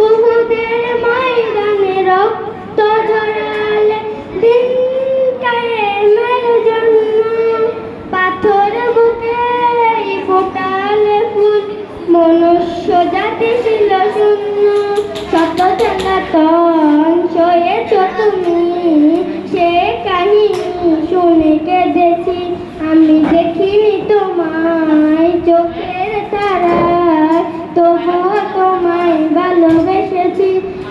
উহুদের ময়দানে রক্ত ঝরালে দিন কায়েমের জন্য, পাথর বুকে ফোটালে ফুল, মনুষ্য জাতি ছিল শূন্য। শত জ্বালাতন সয়েছ তুমি, সে কাহিনী শুনে কেঁদেছি। আমি দেখিনি তোমায় চোখের তারায়, তবুও তোমায় ভালোবেসেছি।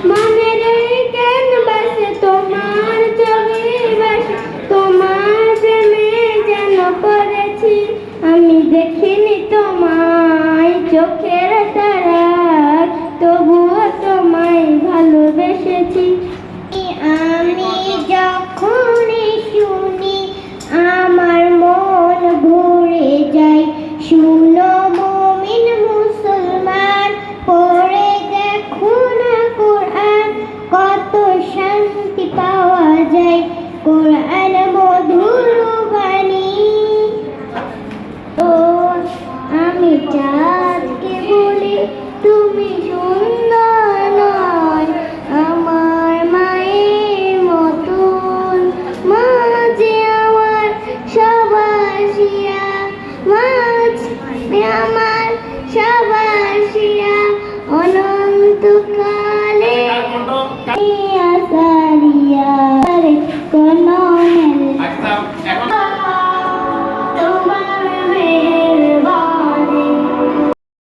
মনের এই ক্যানভাসে তোমার ছবি ভাসে, তোমার প্রেমে যেন পড়েছি। আমি দেখিনি তোমায় চোখের তারায়, তবুও তোমায় ভালোবেসেছি। আমি যখনই শুনি আমার মন ভরে যায়। শুনো মুমিন মুসলমান, পড়ে দেখো না কোরআন, কত শান্তি পাওয়া যায়। কোরআন মধুর বাণী। ও আমি চাঁদকে বলি তুমি সুন্দর নয়, আমার মায়ের মতন। মাঝে আমার সবাসিয়া, মাঝে আমার সবাসিয়া, অনন্তকালে আশা